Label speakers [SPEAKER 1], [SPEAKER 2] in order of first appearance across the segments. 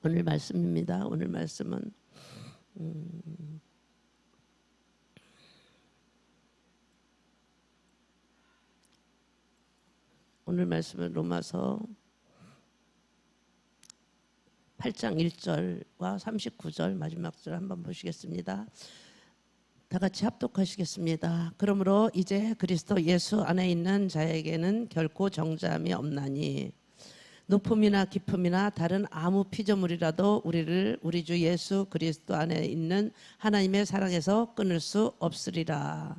[SPEAKER 1] 오늘 말씀입니다. 오늘 말씀은 로마서 8장 1절과 39절 마지막 절 한번 보시겠습니다. 다 같이 합독하시겠습니다. 그러므로 이제 그리스도 예수 안에 있는 자에게는 결코 정죄함이 없나니 높음이나 깊음이나 다른 아무 피조물이라도 우리를 우리 주 예수 그리스도 안에 있는 하나님의 사랑에서 끊을 수 없으리라.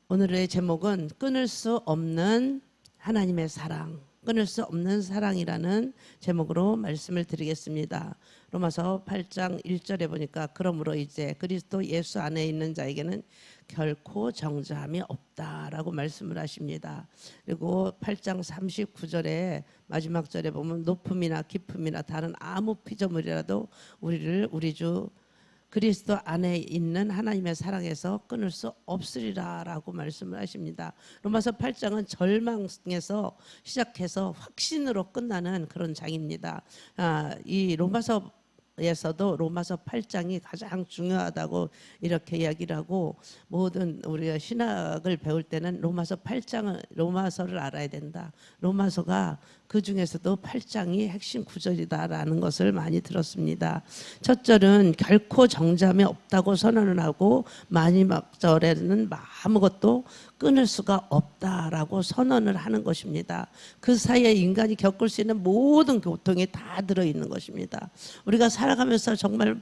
[SPEAKER 1] 오늘의 제목은 끊을 수 없는 하나님의 사랑, 끊을 수 없는 사랑이라는 제목으로 말씀을 드리겠습니다. 로마서 8장 1절에 보니까 그러므로 이제 그리스도 예수 안에 있는 자에게는 결코 정죄함이 없다라고 말씀을 하십니다. 그리고 8장 39절에 마지막 절에 보면 높음이나 깊음이나 다른 아무 피조물이라도 우리를 우리 주 그리스도 안에 있는 하나님의 사랑에서 끊을 수 없으리라라고 말씀을 하십니다. 로마서 8장은 절망에서 시작해서 확신으로 끝나는 그런 장입니다. 이 로마서에서도 로마서 8장이 가장 중요하다고 이렇게 이야기를 하고, 모든 우리가 신학을 배울 때는 로마서를 알아야 된다. 로마서가 그 중에서도 8장이 핵심 구절이다라는 것을 많이 들었습니다. 첫 절은 결코 정죄함이 없다고 선언을 하고, 마지막 절에는 아무것도 끊을 수가 없다라고 선언을 하는 것입니다. 그 사이에 인간이 겪을 수 있는 모든 고통이 다 들어있는 것입니다. 우리가 살아가면서 정말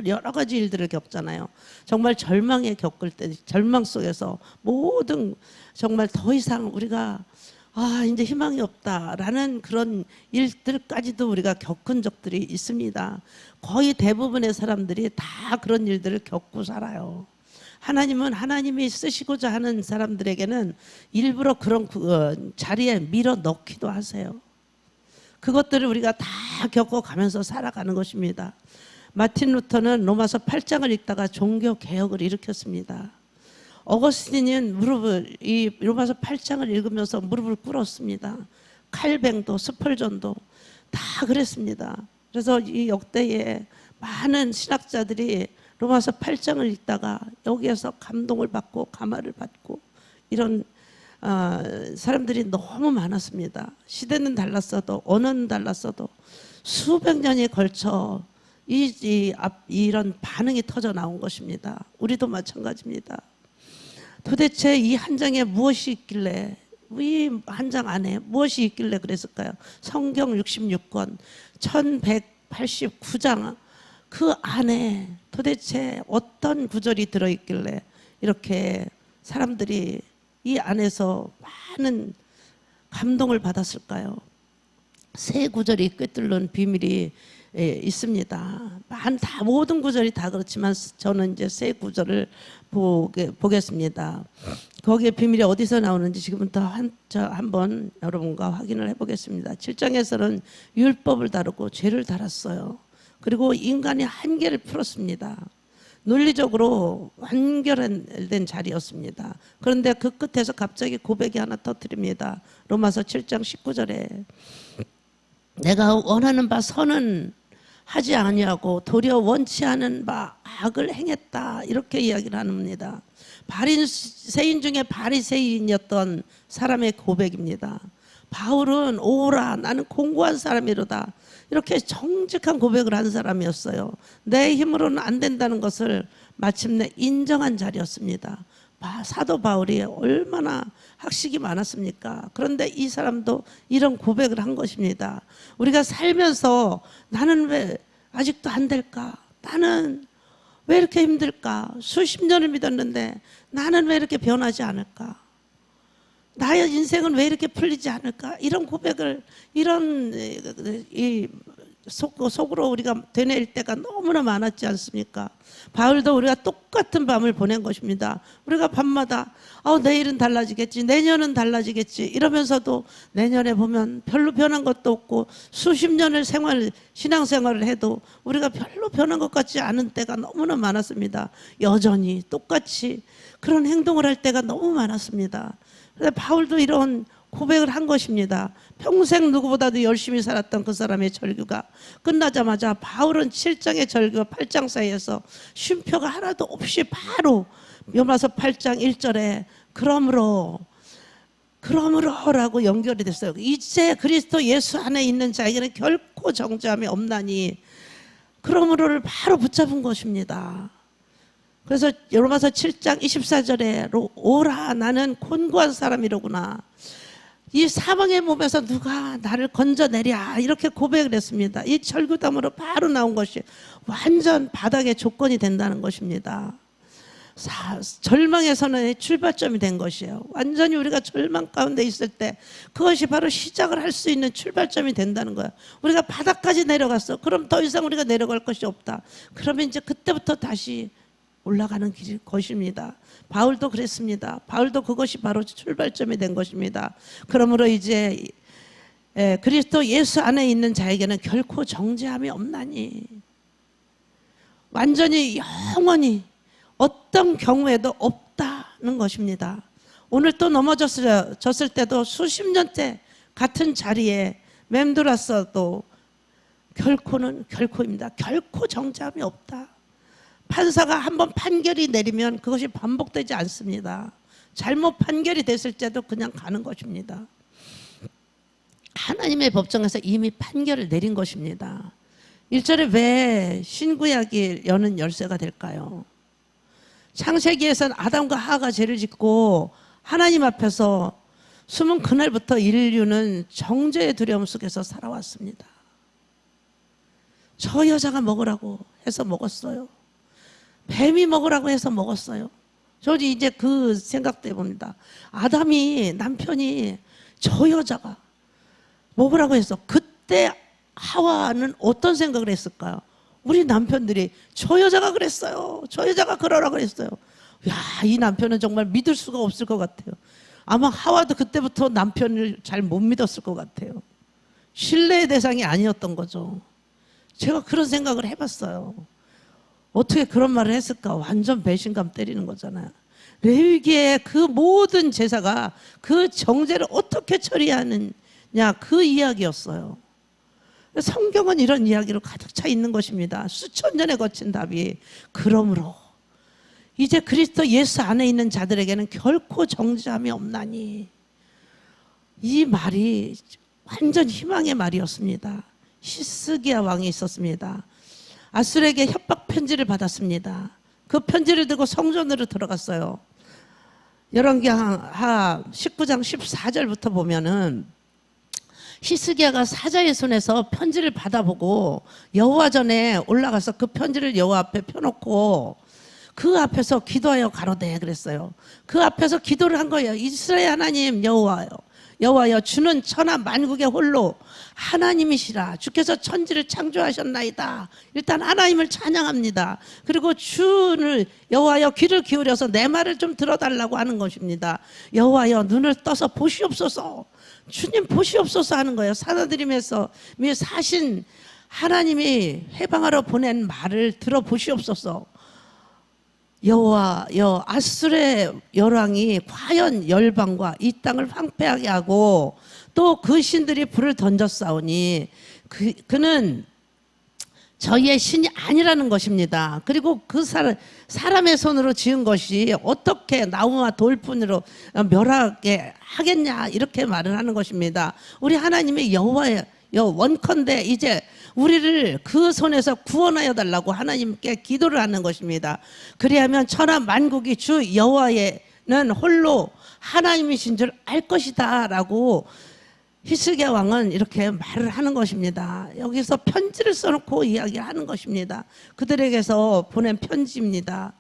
[SPEAKER 1] 여러 가지 일들을 겪잖아요. 정말 절망에 겪을 때, 절망 속에서 모든 정말 더 이상 우리가 이제 희망이 없다라는 그런 일들까지도 우리가 겪은 적들이 있습니다. 거의 대부분의 사람들이 다 그런 일들을 겪고 살아요. 하나님은 하나님이 쓰시고자 하는 사람들에게는 일부러 그런 자리에 밀어 넣기도 하세요. 그것들을 우리가 다 겪어가면서 살아가는 것입니다. 마틴 루터는 로마서 8장을 읽다가 종교 개혁을 일으켰습니다. 어거스틴은 이 로마서 8장을 읽으면서 무릎을 꿇었습니다. 칼뱅도 스펄전도 다 그랬습니다. 그래서 이 역대에 많은 신학자들이 로마서 8장을 읽다가 여기에서 감동을 받고 감화를 받고 이런 사람들이 너무 많았습니다. 시대는 달랐어도 언어는 달랐어도 수백 년에 걸쳐 이런 반응이 터져 나온 것입니다. 우리도 마찬가지입니다. 도대체 이 한 장에 무엇이 있길래, 이 한 장 안에 무엇이 있길래 그랬을까요? 성경 66권 1189장 그 안에 도대체 어떤 구절이 들어있길래 이렇게 사람들이 이 안에서 많은 감동을 받았을까요? 세 구절이 꿰뚫는 비밀이 있습니다. 모든 구절이 다 그렇지만 저는 이제 세 구절을 보겠습니다. 거기에 비밀이 어디서 나오는지 지금부터 한번 여러분과 확인을 해보겠습니다. 7장에서는 율법을 다루고 죄를 다뤘어요. 그리고 인간의 한계를 풀었습니다. 논리적으로 완결된 자리였습니다. 그런데 그 끝에서 갑자기 고백이 하나 터뜨립니다. 로마서 7장 19절에 내가 원하는 바 선은 하지 아니하고 도리어 원치 않은 바 악을 행했다, 이렇게 이야기를 합니다. 바리새인 중에 바리새인이었던 사람의 고백입니다. 바울은 오라 나는 공고한 사람이로다, 이렇게 정직한 고백을 한 사람이었어요. 내 힘으로는 안 된다는 것을 마침내 인정한 자리였습니다. 사도 바울이 얼마나 학식이 많았습니까? 그런데 이 사람도 이런 고백을 한 것입니다. 우리가 살면서 나는 왜 아직도 안 될까? 나는 왜 이렇게 힘들까? 수십 년을 믿었는데 나는 왜 이렇게 변하지 않을까? 나의 인생은 왜 이렇게 풀리지 않을까? 이런 고백을, 이런 속으로 우리가 되뇌일 때가 너무나 많았지 않습니까? 바울도 우리가 똑같은 밤을 보낸 것입니다. 우리가 밤마다 내일은 달라지겠지, 내년은 달라지겠지 이러면서도 내년에 보면 별로 변한 것도 없고, 수십 년을 신앙생활을 해도 우리가 별로 변한 것 같지 않은 때가 너무나 많았습니다. 여전히 똑같이 그런 행동을 할 때가 너무 많았습니다. 바울도 이런 고백을 한 것입니다. 평생 누구보다도 열심히 살았던 그 사람의 절규가 끝나자마자 바울은 7장의 절규와 8장 사이에서 쉼표가 하나도 없이 바로 로마서 8장 1절에 그러므로라고 연결이 됐어요. 이제 그리스도 예수 안에 있는 자에게는 결코 정죄함이 없나니, 그러므로를 바로 붙잡은 것입니다. 그래서 로마서 7장 24절에 오라 나는 곤고한 사람이로구나, 이 사망의 몸에서 누가 나를 건져내랴, 이렇게 고백을 했습니다. 이 절규담으로 바로 나온 것이 완전 바닥의 조건이 된다는 것입니다. 절망의 선언의 출발점이 된 것이에요. 완전히 우리가 절망 가운데 있을 때 그것이 바로 시작을 할 수 있는 출발점이 된다는 거예요. 우리가 바닥까지 내려갔어. 그럼 더 이상 우리가 내려갈 것이 없다. 그러면 이제 그때부터 다시 올라가는 길 것입니다. 바울도 그랬습니다. 바울도 그것이 바로 출발점이 된 것입니다. 그러므로 이제 그리스도 예수 안에 있는 자에게는 결코 정죄함이 없나니, 완전히 영원히 어떤 경우에도 없다는 것입니다. 오늘 또 넘어졌을 때도 수십 년째 같은 자리에 맴돌았어도 결코입니다. 결코 정죄함이 없다. 판사가 한번 판결이 내리면 그것이 반복되지 않습니다. 잘못 판결이 됐을 때도 그냥 가는 것입니다. 하나님의 법정에서 이미 판결을 내린 것입니다. 1절에 왜 신구약이 여는 열쇠가 될까요? 창세기에서는 아담과 하와가 죄를 짓고 하나님 앞에서 숨은 그날부터 인류는 정죄의 두려움 속에서 살아왔습니다. 저 여자가 먹으라고 해서 먹었어요. 뱀이 먹으라고 해서 먹었어요. 저는 이제 그 생각도 해봅니다. 아담이, 남편이 저 여자가 먹으라고 해서, 그때 하와는 어떤 생각을 했을까요? 우리 남편들이 저 여자가 그랬어요. 저 여자가 그러라고 그랬어요. 야, 이 남편은 정말 믿을 수가 없을 것 같아요. 아마 하와도 그때부터 남편을 잘 못 믿었을 것 같아요. 신뢰의 대상이 아니었던 거죠. 제가 그런 생각을 해봤어요. 어떻게 그런 말을 했을까? 완전 배신감 때리는 거잖아요. 레위기의 그 모든 제사가 그 정죄를 어떻게 처리하느냐, 그 이야기였어요. 성경은 이런 이야기로 가득 차 있는 것입니다. 수천 년에 거친 답이 그러므로 이제 그리스도 예수 안에 있는 자들에게는 결코 정죄함이 없나니, 이 말이 완전 희망의 말이었습니다. 히스기야 왕이 있었습니다. 아수르에게 협박 편지를 받았습니다. 그 편지를 들고 성전으로 들어갔어요. 열왕기하 19장 14절부터 보면은 히스기야가 사자의 손에서 편지를 받아보고 여호와 전에 올라가서 그 편지를 여호와 앞에 펴놓고 그 앞에서 기도하여 가로되 그랬어요. 그 앞에서 기도를 한 거예요. 이스라엘 하나님 여호와여, 주는 천하 만국의 홀로 하나님이시라. 주께서 천지를 창조하셨나이다. 일단 하나님을 찬양합니다. 그리고 주를 여호와여 귀를 기울여서 내 말을 좀 들어달라고 하는 것입니다. 여호와여 눈을 떠서 보시옵소서. 주님 보시옵소서 하는 거예요. 사도들이면서 사신 하나님이 해방하러 보낸 말을 들어보시옵소서. 여호와여, 아수르의 열왕이 과연 열방과 이 땅을 황폐하게 하고 또 그 신들이 불을 던졌사오니 그는 저희의 신이 아니라는 것입니다. 그리고 그 사람의 손으로 지은 것이 어떻게 나무와 돌뿐으로 멸하게 하겠냐, 이렇게 말을 하는 것입니다. 우리 하나님의 여호와여, 원컨대 이제 우리를 그 손에서 구원하여 달라고 하나님께 기도를 하는 것입니다. 그리하면 천하 만국이 주 여호와는 홀로 하나님이신 줄 알 것이다 라고 히스기야 왕은 이렇게 말을 하는 것입니다. 여기서 편지를 써놓고 이야기하는 것입니다. 그들에게서 보낸 편지입니다.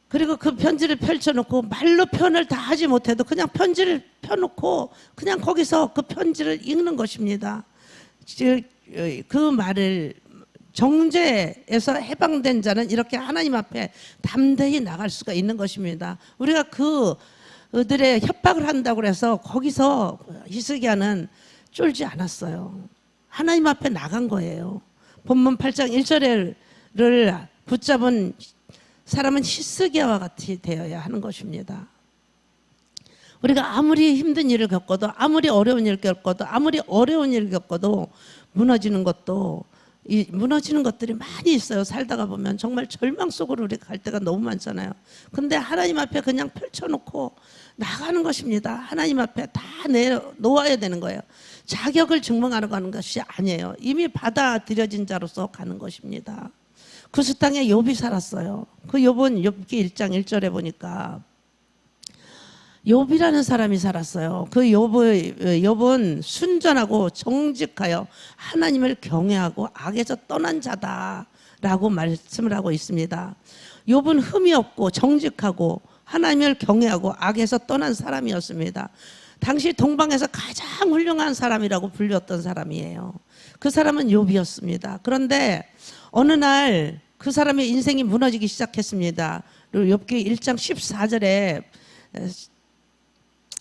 [SPEAKER 1] 그리고 그 편지를 펼쳐놓고 말로 표현을 다 하지 못해도 그냥 편지를 펴놓고 그냥 거기서 그 편지를 읽는 것입니다. 그 말을, 정죄에서 해방된 자는 이렇게 하나님 앞에 담대히 나갈 수가 있는 것입니다. 우리가 그들의 협박을 한다고 해서 거기서 히스기야는 쫄지 않았어요. 하나님 앞에 나간 거예요. 본문 8장 1절을 붙잡은 사람은 히스기야와 같이 되어야 하는 것입니다. 우리가 아무리 힘든 일을 겪어도, 아무리 어려운 일을 겪어도, 아무리 어려운 일을 겪어도 무너지는 것들이 많이 있어요. 살다가 보면 정말 절망 속으로 우리가 갈 때가 너무 많잖아요. 근데 하나님 앞에 그냥 펼쳐놓고 나가는 것입니다. 하나님 앞에 다 내놓아야 되는 거예요. 자격을 증명하러 가는 것이 아니에요. 이미 받아들여진 자로서 가는 것입니다. 구스 땅에 욥이 살았어요. 그 욥은 욥기 1장 1절에 보니까 욥이라는 사람이 살았어요. 그 욥은 순전하고 정직하여 하나님을 경외하고 악에서 떠난 자다라고 말씀을 하고 있습니다. 욥은 흠이 없고 정직하고 하나님을 경외하고 악에서 떠난 사람이었습니다. 당시 동방에서 가장 훌륭한 사람이라고 불렸던 사람이에요. 그 사람은 욥이었습니다. 그런데 어느 날 그 사람의 인생이 무너지기 시작했습니다. 욥기 1장 14절에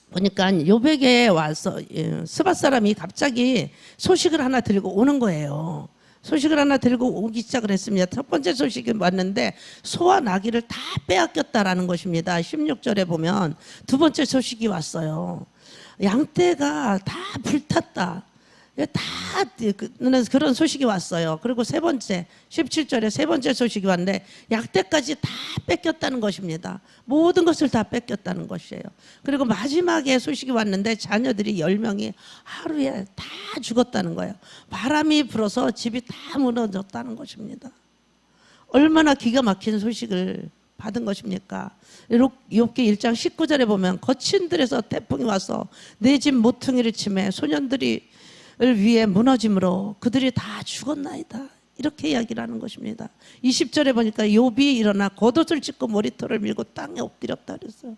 [SPEAKER 1] 보니까 욥에게 와서 스밧 사람이 갑자기 소식을 하나 들고 오는 거예요. 소식을 하나 들고 오기 시작을 했습니다. 첫 번째 소식이 왔는데 소와 나귀를 다 빼앗겼다라는 것입니다. 16절에 보면 두 번째 소식이 왔어요. 양떼가 다 불탔다. 다 그런 소식이 왔어요. 그리고 세 번째 17절에 세 번째 소식이 왔는데 약대까지 다 뺏겼다는 것입니다. 모든 것을 다 뺏겼다는 것이에요. 그리고 마지막에 소식이 왔는데 자녀들이 10명이 하루에 다 죽었다는 거예요. 바람이 불어서 집이 다 무너졌다는 것입니다. 얼마나 기가 막힌 소식을 받은 것입니까? 욥기 1장 19절에 보면 거친 들에서 태풍이 와서 내 집 모퉁이를 치매 소년들이 위에 무너짐으로 그들이 다 죽었나이다. 이렇게 이야기를 하는 것입니다. 20절에 보니까 욥이 일어나 겉옷을 찢고 머리털을 밀고 땅에 엎드렸다 그랬어요.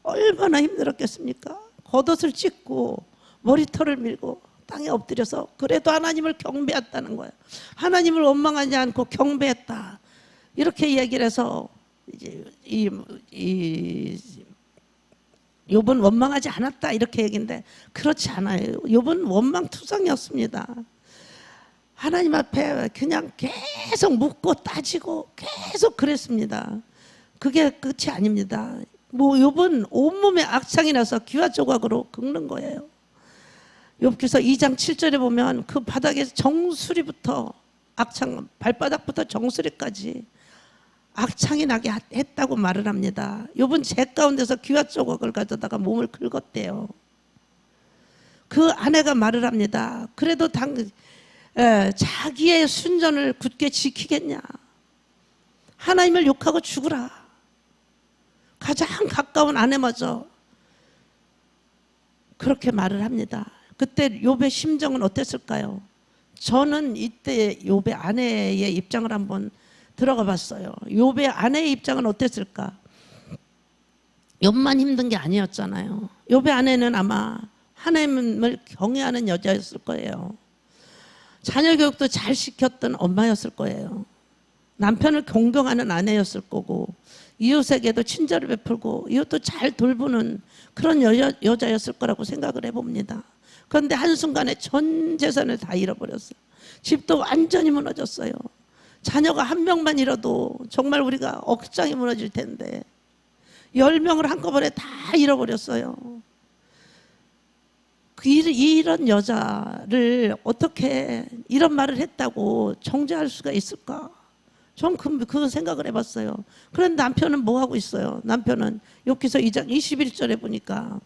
[SPEAKER 1] 얼마나 힘들었겠습니까? 겉옷을 찢고 머리털을 밀고 땅에 엎드려서 그래도 하나님을 경배했다는 거예요. 하나님을 원망하지 않고 경배했다. 이렇게 이야기를 해서 이제 욥은 원망하지 않았다 이렇게 얘기인데 그렇지 않아요. 욥은 원망투성이었습니다. 하나님 앞에 그냥 계속 묻고 따지고 계속 그랬습니다. 그게 끝이 아닙니다. 욥은 온몸에 악창이 나서 귀와 조각으로 긁는 거예요. 욥기서 2장 7절에 보면 그 바닥에서 정수리부터 악창, 발바닥부터 정수리까지 악창이 나게 했다고 말을 합니다. 욥은 재 가운데서 귀와 조각을 가져다가 몸을 긁었대요. 그 아내가 말을 합니다. 그래도 자기의 순전을 굳게 지키겠냐. 하나님을 욕하고 죽으라. 가장 가까운 아내마저 그렇게 말을 합니다. 그때 욥의 심정은 어땠을까요? 저는 이때 욥의 아내의 입장을 한번 들어가 봤어요. 욥의 아내의 입장은 어땠을까? 욥만 힘든 게 아니었잖아요. 욥의 아내는 아마 하나님을 경외하는 여자였을 거예요. 자녀 교육도 잘 시켰던 엄마였을 거예요. 남편을 존경하는 아내였을 거고 이웃에게도 친절을 베풀고 이웃도 잘 돌보는 그런 여자였을 거라고 생각을 해봅니다. 그런데 한순간에 전 재산을 다 잃어버렸어요. 집도 완전히 무너졌어요. 자녀가 한 명만 잃어도 정말 우리가 억장이 무너질 텐데 10명을 한꺼번에 다 잃어버렸어요. 이런 여자를 어떻게 이런 말을 했다고 정죄할 수가 있을까? 전 그 생각을 해봤어요. 그런데 남편은 뭐 하고 있어요? 남편은 욥기서 2장 21절에 보니까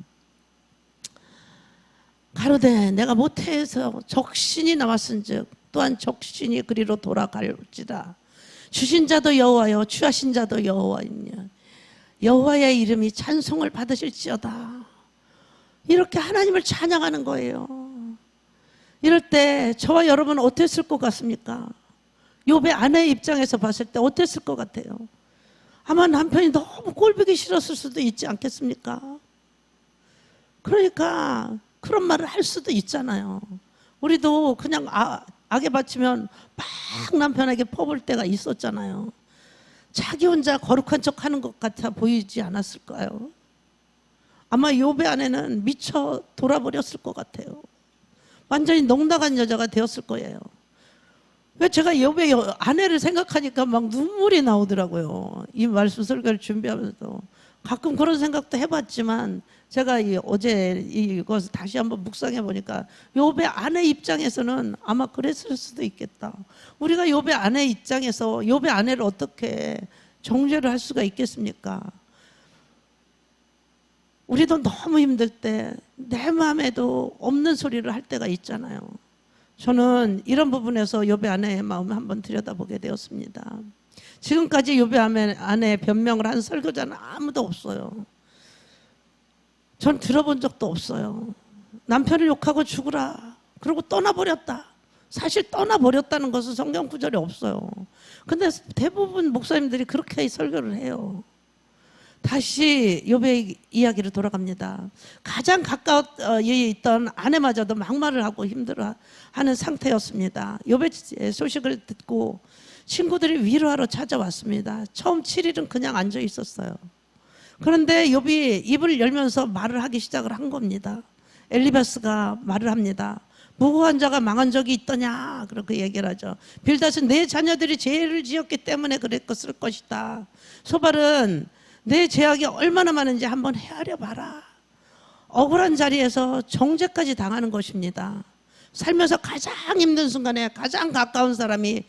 [SPEAKER 1] 가로되 내가 모태에서 적신이 나왔은즉 또한 적신이 그리로 돌아갈지라. 주신 자도 여호와여 취하신 자도 여호와이냐. 여호와의 이름이 찬송을 받으실지어다. 이렇게 하나님을 찬양하는 거예요. 이럴 때 저와 여러분은 어땠을 것 같습니까? 욥의 아내의 입장에서 봤을 때 어땠을 것 같아요? 아마 남편이 너무 꼴보기 싫었을 수도 있지 않겠습니까? 그러니까 그런 말을 할 수도 있잖아요. 우리도 그냥 악에 바치면 막 남편에게 퍼볼 때가 있었잖아요. 자기 혼자 거룩한 척하는 것 같아 보이지 않았을까요? 아마 욥의 아내는 미쳐 돌아버렸을 것 같아요. 완전히 넉나간 여자가 되었을 거예요. 왜 제가 욥의 아내를 생각하니까 막 눈물이 나오더라고요. 이 말씀 설교를 준비하면서 가끔 그런 생각도 해봤지만 제가 어제 이것을 다시 한번 묵상해 보니까 욥의 아내 입장에서는 아마 그랬을 수도 있겠다. 우리가 욥의 아내 입장에서 욥의 아내를 어떻게 정죄를 할 수가 있겠습니까? 우리도 너무 힘들 때 내 마음에도 없는 소리를 할 때가 있잖아요. 저는 이런 부분에서 욥의 아내의 마음을 한번 들여다보게 되었습니다. 지금까지 욥의 아내의 변명을 한 설교자는 아무도 없어요. 전 들어본 적도 없어요. 남편을 욕하고 죽으라 그러고 떠나버렸다. 사실 떠나버렸다는 것은 성경 구절에 없어요. 근데 대부분 목사님들이 그렇게 설교를 해요. 다시 욥의 이야기로 돌아갑니다. 가장 가까이 있던 아내마저도 막말을 하고 힘들어하는 상태였습니다. 욥의 소식을 듣고 친구들이 위로하러 찾아왔습니다. 처음 7일은 그냥 앉아 있었어요. 그런데 욥이 입을 열면서 말을 하기 시작을 한 겁니다. 엘리바스가 말을 합니다. 무고한 자가 망한 적이 있더냐 그렇게 얘기를 하죠. 빌닷은 내 자녀들이 죄를 지었기 때문에 그랬을 것이다. 소발은 내 죄악이 얼마나 많은지 한번 헤아려 봐라. 억울한 자리에서 정죄까지 당하는 것입니다. 살면서 가장 힘든 순간에 가장 가까운 사람이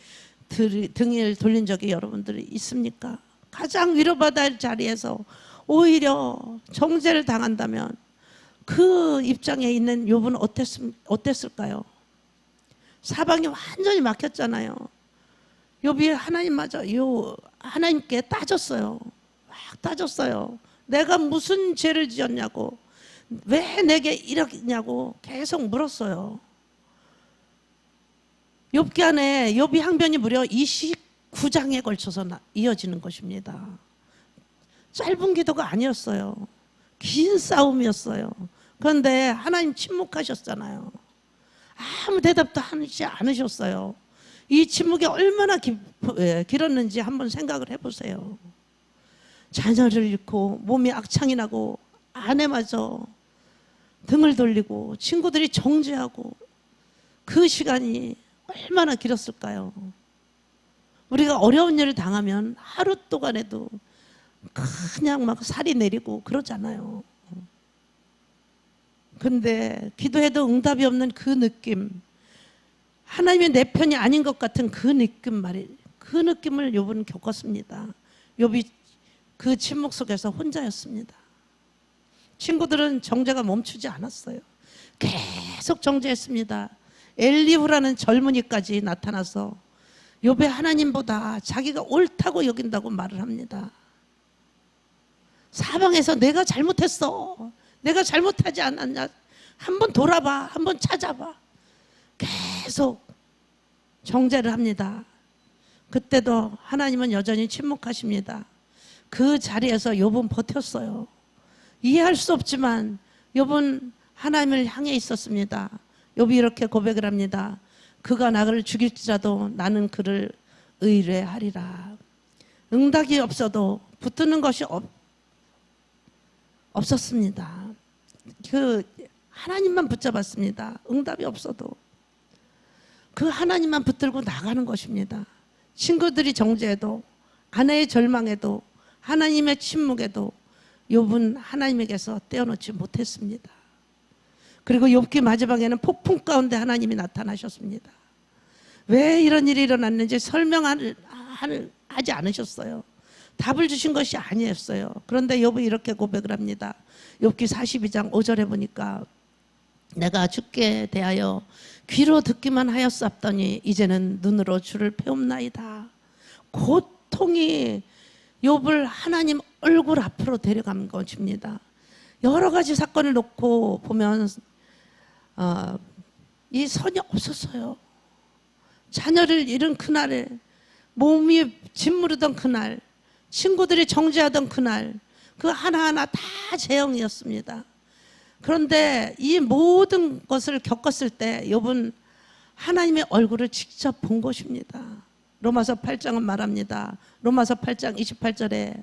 [SPEAKER 1] 등을 돌린 적이 여러분들이 있습니까? 가장 위로받아야 할 자리에서 오히려 정죄를 당한다면 그 입장에 있는 욥은 어땠을까요? 사방이 완전히 막혔잖아요. 욥이 하나님께 따졌어요. 막 따졌어요. 내가 무슨 죄를 지었냐고, 왜 내게 이러냐고 계속 물었어요. 욥기안에 욥이 항변이 무려 29장에 걸쳐서 이어지는 것입니다. 짧은 기도가 아니었어요. 긴 싸움이었어요. 그런데 하나님 침묵하셨잖아요. 아무 대답도 하지 않으셨어요. 이 침묵이 얼마나 길었는지 한번 생각을 해보세요. 자녀를 잃고 몸이 악창이 나고 아내마저 등을 돌리고 친구들이 정죄하고 그 시간이 얼마나 길었을까요? 우리가 어려운 일을 당하면 하루 동안에도 그냥 막 살이 내리고 그러잖아요. 근데 기도해도 응답이 없는 그 느낌, 하나님의 내 편이 아닌 것 같은 그 느낌을 욥은 겪었습니다. 욥이 그 침묵 속에서 혼자였습니다. 친구들은 정죄가 멈추지 않았어요. 계속 정죄했습니다. 엘리후라는 젊은이까지 나타나서 욥의 하나님보다 자기가 옳다고 여긴다고 말을 합니다. 사방에서 내가 잘못했어, 내가 잘못하지 않았냐, 한번 돌아봐, 한번 찾아봐, 계속 정죄를 합니다. 그때도 하나님은 여전히 침묵하십니다. 그 자리에서 욥은 버텼어요. 이해할 수 없지만 욥은 하나님을 향해 있었습니다. 욥이 이렇게 고백을 합니다. 그가 나를 죽일지라도 나는 그를 의뢰하리라. 응답이 없어도 붙드는 것이 없었습니다. 그 하나님만 붙잡았습니다. 응답이 없어도 그 하나님만 붙들고 나가는 것입니다. 친구들이 정죄해도, 아내의 절망에도, 하나님의 침묵에도 욥은 하나님에게서 떼어놓지 못했습니다. 그리고 욥기 마지막에는 폭풍 가운데 하나님이 나타나셨습니다. 왜 이런 일이 일어났는지 설명하지 않으셨어요. 답을 주신 것이 아니었어요. 그런데 욥이 이렇게 고백을 합니다. 욥기 42장 5절에 보니까 내가 주께 대하여 귀로 듣기만 하였사옵더니 이제는 눈으로 주를 배움나이다. 고통이 욥을 하나님 얼굴 앞으로 데려간 것입니다. 여러 가지 사건을 놓고 보면 이 선이 없었어요. 자녀를 잃은 그날에, 몸이 짓무르던 그날, 친구들이 정죄하던 그날, 그 하나하나 다 재앙이었습니다. 그런데 이 모든 것을 겪었을 때 욥은 하나님의 얼굴을 직접 본 것입니다. 로마서 8장은 말합니다. 로마서 8장 28절에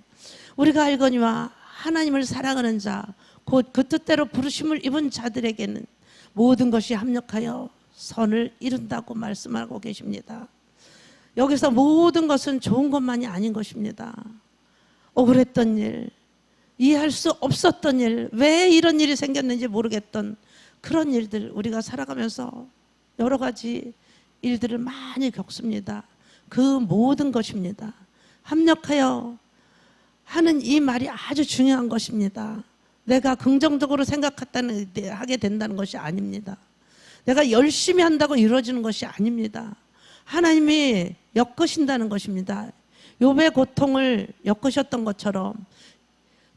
[SPEAKER 1] 우리가 알거니와 하나님을 사랑하는 자 곧 그 뜻대로 부르심을 입은 자들에게는 모든 것이 합력하여 선을 이룬다고 말씀하고 계십니다. 여기서 모든 것은 좋은 것만이 아닌 것입니다. 억울했던 일, 이해할 수 없었던 일, 왜 이런 일이 생겼는지 모르겠던 그런 일들, 우리가 살아가면서 여러 가지 일들을 많이 겪습니다. 그 모든 것입니다. 합력하여 하는 이 말이 아주 중요한 것입니다. 내가 긍정적으로 하게 된다는 것이 아닙니다. 내가 열심히 한다고 이루어지는 것이 아닙니다. 하나님이 엮으신다는 것입니다. 욥의 고통을 엮으셨던 것처럼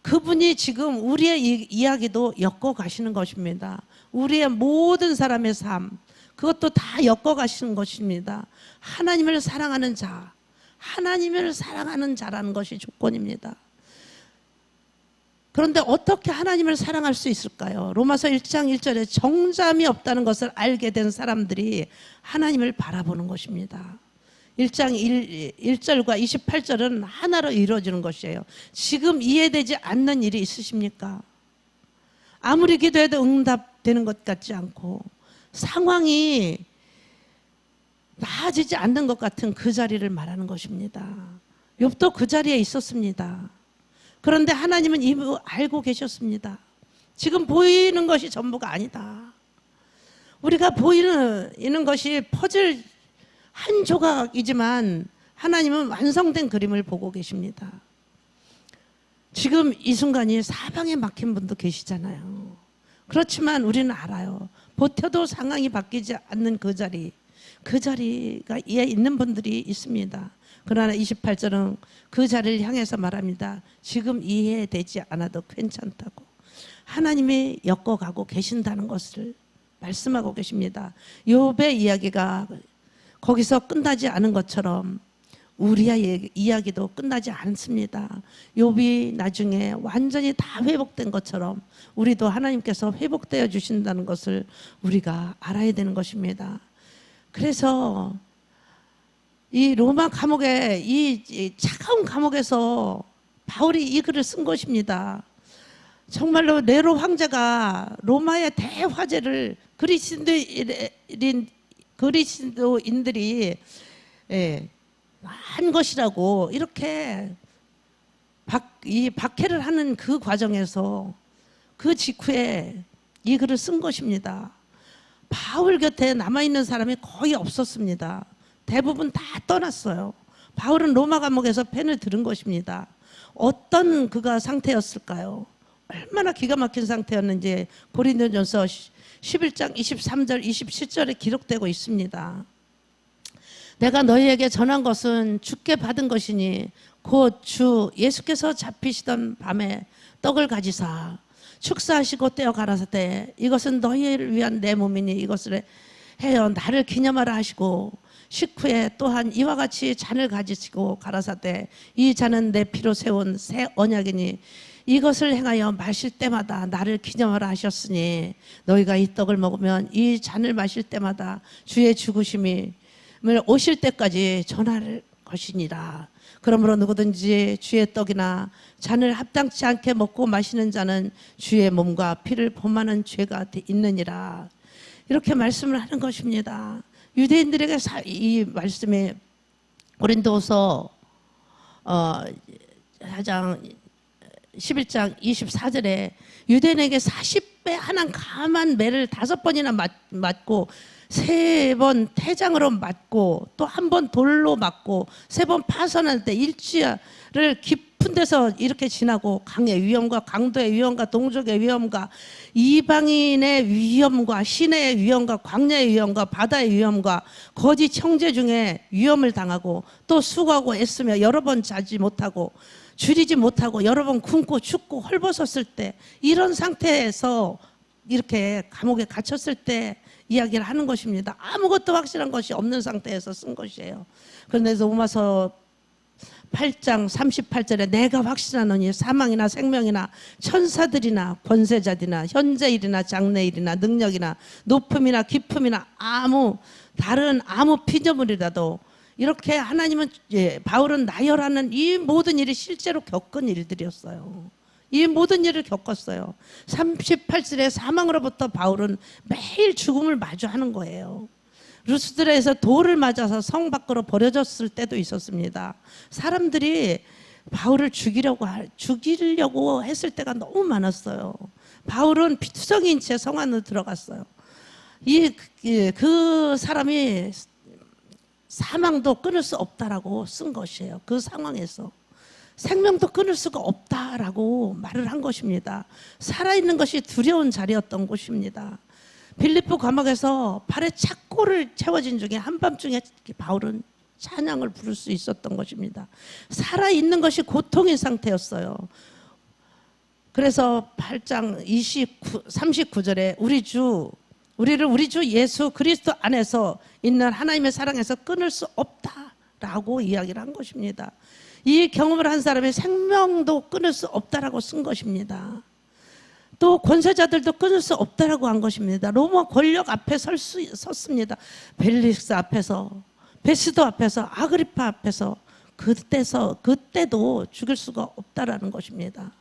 [SPEAKER 1] 그분이 지금 우리의 이야기도 엮어 가시는 것입니다. 우리의 모든 사람의 삶, 그것도 다 엮어 가시는 것입니다. 하나님을 사랑하는 자, 하나님을 사랑하는 자라는 것이 조건입니다. 그런데 어떻게 하나님을 사랑할 수 있을까요? 로마서 1장 1절에 정잠이 없다는 것을 알게 된 사람들이 하나님을 바라보는 것입니다. 1장 1절과 28절은 하나로 이루어지는 것이에요. 지금 이해되지 않는 일이 있으십니까? 아무리 기도해도 응답되는 것 같지 않고 상황이 나아지지 않는 것 같은 그 자리를 말하는 것입니다. 욥도 그 자리에 있었습니다. 그런데 하나님은 이미 알고 계셨습니다. 지금 보이는 것이 전부가 아니다. 우리가 보이는 것이 퍼즐 한 조각이지만 하나님은 완성된 그림을 보고 계십니다. 지금 이 순간이 사방에 막힌 분도 계시잖아요. 그렇지만 우리는 알아요. 버텨도 상황이 바뀌지 않는 그 자리가 이에 있는 분들이 있습니다. 그러나 28절은 그 자리를 향해서 말합니다. 지금 이해되지 않아도 괜찮다고. 하나님이 엮어가고 계신다는 것을 말씀하고 계십니다. 욥의 이야기가 거기서 끝나지 않은 것처럼 우리의 이야기도 끝나지 않습니다. 욥이 나중에 완전히 다 회복된 것처럼 우리도 하나님께서 회복되어 주신다는 것을 우리가 알아야 되는 것입니다. 그래서 이 로마 감옥에, 이 차가운 감옥에서 바울이 이 글을 쓴 것입니다. 정말로 네로 황제가 로마의 대화제를 그리스도인들이 한 것이라고 이렇게 박해를 하는 그 과정에서 그 직후에 이 글을 쓴 것입니다. 바울 곁에 남아있는 사람이 거의 없었습니다. 대부분 다 떠났어요. 바울은 로마 감옥에서 펜을 들은 것입니다. 어떤 그가 상태였을까요? 얼마나 기가 막힌 상태였는지 고린도전서 11장 23절 27절에 기록되고 있습니다. 내가 너희에게 전한 것은 주께 받은 것이니 곧 주 예수께서 잡히시던 밤에 떡을 가지사 축사하시고 떼어 가라사대 이것은 너희를 위한 내 몸이니 이것을 해여 나를 기념하라 하시고 식후에 또한 이와 같이 잔을 가지시고 가라사대 이 잔은 내 피로 세운 새 언약이니 이것을 행하여 마실 때마다 나를 기념하라 하셨으니 너희가 이 떡을 먹으면 이 잔을 마실 때마다 주의 죽으심을 오실 때까지 전할 것이니라. 그러므로 누구든지 주의 떡이나 잔을 합당치 않게 먹고 마시는 자는 주의 몸과 피를 범하는 죄가 있느니라. 이렇게 말씀을 하는 것입니다. 유대인들에게 이 말씀이 고린도서 4장 11장 24절에 유대인에게 40배 하는 감한 매를 5번이나 맞고 3번 태장으로 맞고 또 한 번 돌로 맞고 3번 파선할 때 일주일을 깊은 데서 이렇게 지나고 강의 위험과 강도의 위험과 동족의 위험과 이방인의 위험과 시내의 위험과 광야의 위험과 바다의 위험과 거짓 형제 중에 위험을 당하고 또 수고하고 애쓰며 여러 번 자지 못하고 줄이지 못하고 여러 번 굶고 춥고 헐벗었을 때 이런 상태에서 이렇게 감옥에 갇혔을 때 이야기를 하는 것입니다. 아무것도 확실한 것이 없는 상태에서 쓴 것이에요. 그런데 로마서 8장 38절에 내가 확신하노니 사망이나 생명이나 천사들이나 권세자들이나 현재일이나 장래일이나 능력이나 높음이나 깊음이나 다른 아무 피조물이라도 이렇게 하나님은 바울은 나열하는 이 모든 일이 실제로 겪은 일들이었어요. 이 모든 일을 겪었어요. 38절의 사망으로부터 바울은 매일 죽음을 마주하는 거예요. 루스드라에서 돌을 맞아서 성 밖으로 버려졌을 때도 있었습니다. 사람들이 바울을 죽이려고 했을 때가 너무 많았어요. 바울은 피투성이인 채 성 안으로 들어갔어요. 그 사람이 사망도 끊을 수 없다라고 쓴 것이에요. 그 상황에서 생명도 끊을 수가 없다라고 말을 한 것입니다. 살아있는 것이 두려운 자리였던 곳입니다. 빌립보 감옥에서 발에 착고를 채워진 중에 한밤중에 바울은 찬양을 부를 수 있었던 것입니다. 살아있는 것이 고통인 상태였어요. 그래서 8장 39절에 우리를 우리 주 예수 그리스도 안에서 있는 하나님의 사랑에서 끊을 수 없다라고 이야기를 한 것입니다. 이 경험을 한 사람의 생명도 끊을 수 없다라고 쓴 것입니다. 또 권세자들도 끊을 수 없다라고 한 것입니다. 로마 권력 앞에 섰습니다. 벨릭스 앞에서, 베스도 앞에서, 아그리파 앞에서 그때도 죽일 수가 없다라는 것입니다.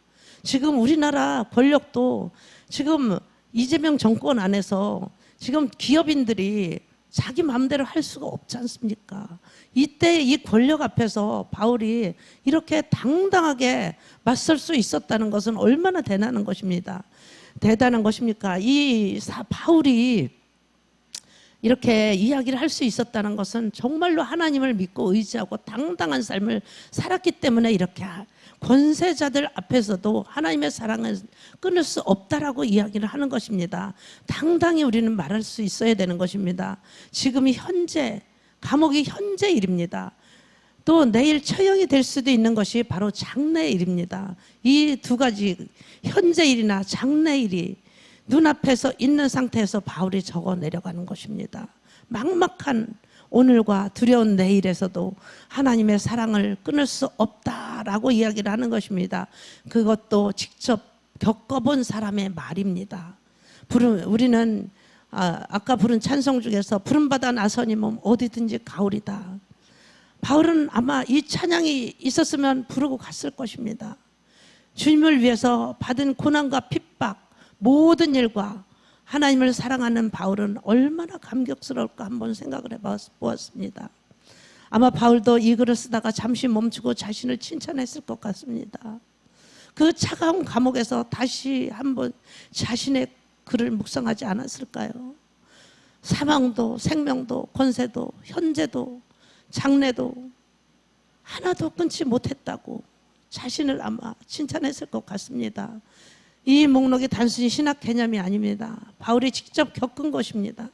[SPEAKER 1] 지금 우리나라 권력도 지금 이재명 정권 안에서 지금 기업인들이 자기 마음대로 할 수가 없지 않습니까? 이때 이 권력 앞에서 바울이 이렇게 당당하게 맞설 수 있었다는 것은 얼마나 대단한 것입니다. 대단한 것입니까? 바울이 이렇게 이야기를 할 수 있었다는 것은 정말로 하나님을 믿고 의지하고 당당한 삶을 살았기 때문에 이렇게 권세자들 앞에서도 하나님의 사랑을 끊을 수 없다라고 이야기를 하는 것입니다. 당당히 우리는 말할 수 있어야 되는 것입니다. 지금이 감옥이 현재 일입니다. 또 내일 처형이 될 수도 있는 것이 바로 장래일입니다. 이 두 가지, 현재 일이나 장래일이 눈앞에서 있는 상태에서 바울이 적어 내려가는 것입니다. 막막한 오늘과 두려운 내일에서도 하나님의 사랑을 끊을 수 없다라고 이야기를 하는 것입니다. 그것도 직접 겪어본 사람의 말입니다. 우리는 아까 부른 찬송 중에서 부름받아 나서니 몸 어디든지 가오리다. 바울은 아마 이 찬양이 있었으면 부르고 갔을 것입니다. 주님을 위해서 받은 고난과 핍박, 모든 일과 하나님을 사랑하는 바울은 얼마나 감격스러울까 한번 생각을 해보았습니다. 아마 바울도 이 글을 쓰다가 잠시 멈추고 자신을 칭찬했을 것 같습니다. 그 차가운 감옥에서 다시 한번 자신의 글을 묵상하지 않았을까요? 사망도 생명도 권세도 현재도 장래도 하나도 끊지 못했다고 자신을 아마 칭찬했을 것 같습니다. 이 목록이 단순히 신학 개념이 아닙니다. 바울이 직접 겪은 것입니다.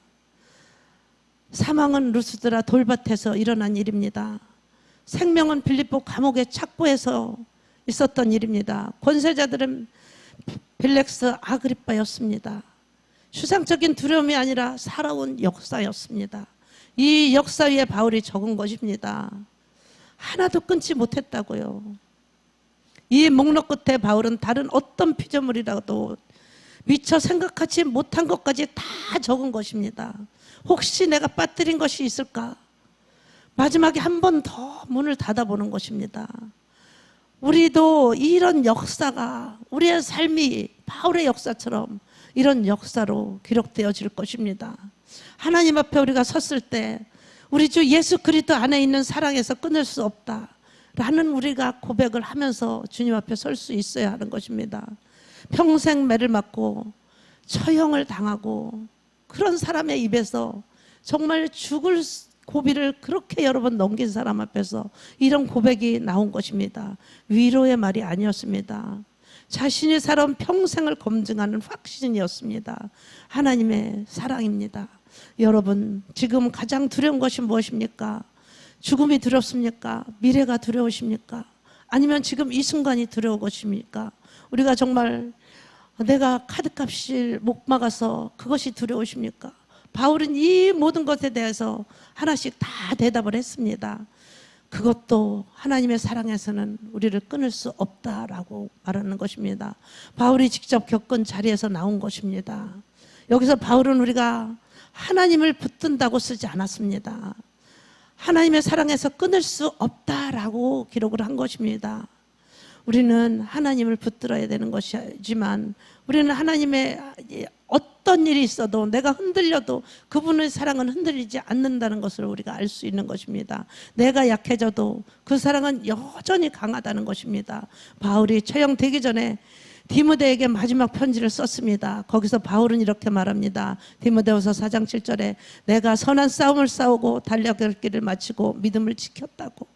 [SPEAKER 1] 사망은 루스드라 돌밭에서 일어난 일입니다. 생명은 빌립보 감옥의 착고에서 있었던 일입니다. 권세자들은 벨릭스 아그리빠였습니다. 추상적인 두려움이 아니라 살아온 역사였습니다. 이 역사 위에 바울이 적은 것입니다. 하나도 끊지 못했다고요. 이 목록 끝에 바울은 다른 어떤 피조물이라도 미처 생각하지 못한 것까지 다 적은 것입니다. 혹시 내가 빠뜨린 것이 있을까? 마지막에 한 번 더 문을 닫아보는 것입니다. 우리도 이런 역사가 우리의 삶이 바울의 역사처럼 이런 역사로 기록되어질 것입니다. 하나님 앞에 우리가 섰을 때 우리 주 예수 그리스도 안에 있는 사랑에서 끊을 수 없다 라는 우리가 고백을 하면서 주님 앞에 설 수 있어야 하는 것입니다. 평생 매를 맞고 처형을 당하고 그런 사람의 입에서 정말 죽을 고비를 그렇게 여러 번 넘긴 사람 앞에서 이런 고백이 나온 것입니다. 위로의 말이 아니었습니다. 자신이 살아온 평생을 검증하는 확신이었습니다. 하나님의 사랑입니다. 여러분, 지금 가장 두려운 것이 무엇입니까? 죽음이 두렵습니까? 미래가 두려우십니까? 아니면 지금 이 순간이 두려운 것입니까? 우리가 정말 내가 카드값을 못 막아서 그것이 두려우십니까? 바울은 이 모든 것에 대해서 하나씩 다 대답을 했습니다. 그것도 하나님의 사랑에서는 우리를 끊을 수 없다라고 말하는 것입니다. 바울이 직접 겪은 자리에서 나온 것입니다. 여기서 바울은 우리가 하나님을 붙든다고 쓰지 않았습니다. 하나님의 사랑에서 끊을 수 없다라고 기록을 한 것입니다. 우리는 하나님을 붙들어야 되는 것이지만 우리는 하나님의 어떤 일이 있어도 내가 흔들려도 그분의 사랑은 흔들리지 않는다는 것을 우리가 알 수 있는 것입니다. 내가 약해져도 그 사랑은 여전히 강하다는 것입니다. 바울이 처형되기 전에 디모데에게 마지막 편지를 썼습니다. 거기서 바울은 이렇게 말합니다. 디모데후서 4장 7절에 내가 선한 싸움을 싸우고 달려갈 길을 마치고 믿음을 지켰다고.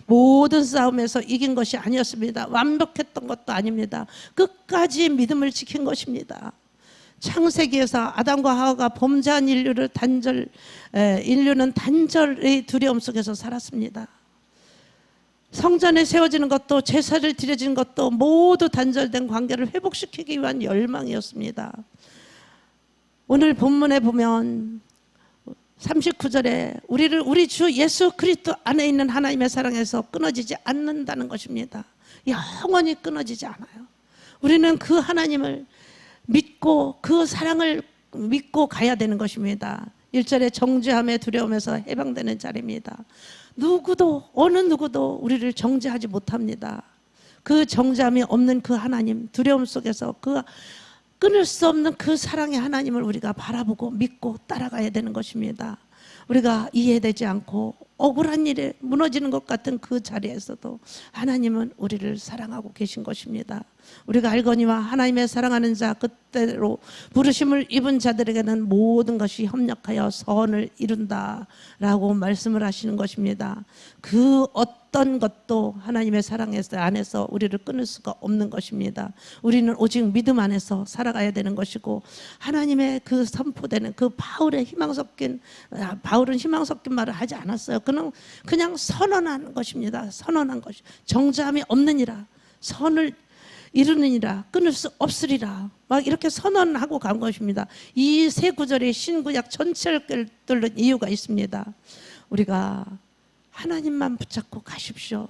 [SPEAKER 1] 모든 싸움에서 이긴 것이 아니었습니다. 완벽했던 것도 아닙니다. 끝까지 믿음을 지킨 것입니다. 창세기에서 아담과 하와가 범죄한 인류는 단절의 두려움 속에서 살았습니다. 성전에 세워지는 것도 제사를 드려지는 것도 모두 단절된 관계를 회복시키기 위한 열망이었습니다. 오늘 본문에 보면 39절에 우리 주 예수 그리스도 안에 있는 하나님의 사랑에서 끊어지지 않는다는 것입니다. 영원히 끊어지지 않아요. 우리는 그 하나님을 믿고 그 사랑을 믿고 가야 되는 것입니다. 1절에 정죄함의 두려움에서 해방되는 자리입니다. 누구도 어느 누구도 우리를 정죄하지 못합니다. 그 정죄함이 없는 그 하나님, 두려움 속에서 그 끊을 수 없는 그 사랑의 하나님을 우리가 바라보고 믿고 따라가야 되는 것입니다. 우리가 이해되지 않고 억울한 일에 무너지는 것 같은 그 자리에서도 하나님은 우리를 사랑하고 계신 것입니다. 우리가 알거니와 하나님의 사랑하는 자 그때로 부르심을 입은 자들에게는 모든 것이 협력하여 선을 이룬다라고 말씀을 하시는 것입니다. 그 어떤 것도 하나님의 사랑 안에서 우리를 끊을 수가 없는 것입니다. 우리는 오직 믿음 안에서 살아가야 되는 것이고 하나님의 그 선포되는 그 바울은 희망 섞인 말을 하지 않았어요. 그냥 선언한 것입니다. 선언한 것이 정죄함이 없느니라 선을 이루느니라 끊을 수 없으리라 막 이렇게 선언하고 간 것입니다. 이 세 구절이 신구약 전체를 뚫는 이유가 있습니다. 우리가 하나님만 붙잡고 가십시오.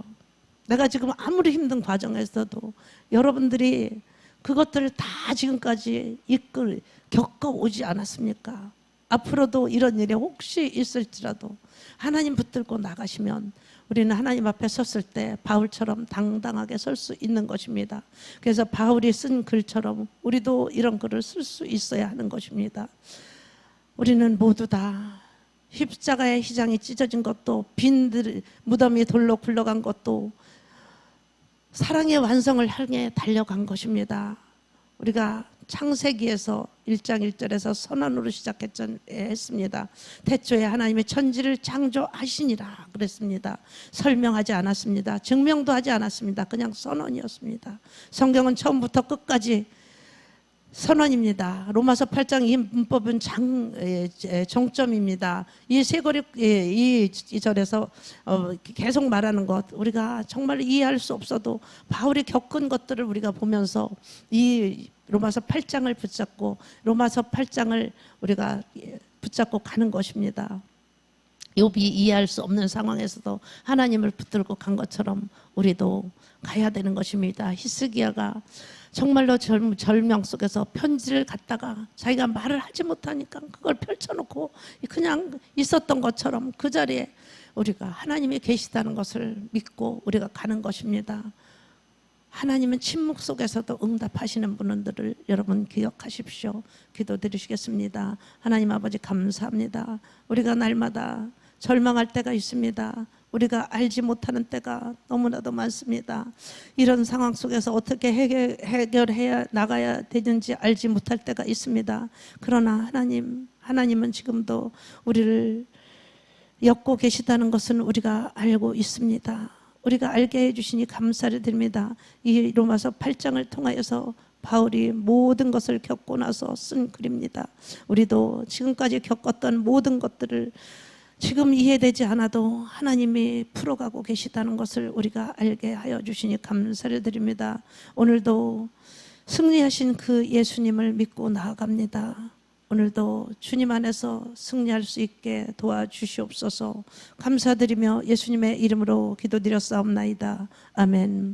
[SPEAKER 1] 내가 지금 아무리 힘든 과정에서도 여러분들이 그것들을 다 지금까지 겪어오지 않았습니까? 앞으로도 이런 일이 혹시 있을지라도 하나님 붙들고 나가시면 우리는 하나님 앞에 섰을 때 바울처럼 당당하게 설 수 있는 것입니다. 그래서 바울이 쓴 글처럼 우리도 이런 글을 쓸 수 있어야 하는 것입니다. 우리는 모두 다 십자가의 휘장이 찢어진 것도 빈 무덤이 돌로 굴러간 것도 사랑의 완성을 향해 달려간 것입니다. 우리가 창세기에서 1장 1절에서 선언으로 시작했습니다. 태초에 하나님의 천지를 창조하시니라 그랬습니다. 설명하지 않았습니다. 증명도 하지 않았습니다. 그냥 선언이었습니다. 성경은 처음부터 끝까지 선언입니다. 로마서 8장 이 문법은 정점입니다. 이 세거리 이 절에서 계속 말하는 것 우리가 정말 이해할 수 없어도 바울이 겪은 것들을 우리가 보면서 이 로마서 8장을 붙잡고 로마서 8장을 우리가 붙잡고 가는 것입니다. 욥이 이해할 수 없는 상황에서도 하나님을 붙들고 간 것처럼 우리도 가야 되는 것입니다. 히스기야가 정말로 절명 속에서 편지를 갖다가 자기가 말을 하지 못하니까 그걸 펼쳐놓고 그냥 있었던 것처럼 그 자리에 우리가 하나님이 계시다는 것을 믿고 우리가 가는 것입니다. 하나님은 침묵 속에서도 응답하시는 분들을 여러분 기억하십시오. 기도드리시겠습니다. 하나님 아버지 감사합니다. 우리가 날마다 절망할 때가 있습니다. 우리가 알지 못하는 때가 너무나도 많습니다. 이런 상황 속에서 어떻게 해결해야 나가야 되는지 알지 못할 때가 있습니다. 그러나 하나님은 지금도 우리를 엮고 계시다는 것은 우리가 알고 있습니다. 우리가 알게 해주시니 감사를 드립니다. 이 로마서 8장을 통하여서 바울이 모든 것을 겪고 나서 쓴 글입니다. 우리도 지금까지 겪었던 모든 것들을 지금 이해되지 않아도 하나님이 풀어가고 계시다는 것을 우리가 알게 하여 주시니 감사를 드립니다. 오늘도 승리하신 그 예수님을 믿고 나아갑니다. 오늘도 주님 안에서 승리할 수 있게 도와주시옵소서. 감사드리며 예수님의 이름으로 기도드렸사옵나이다. 아멘.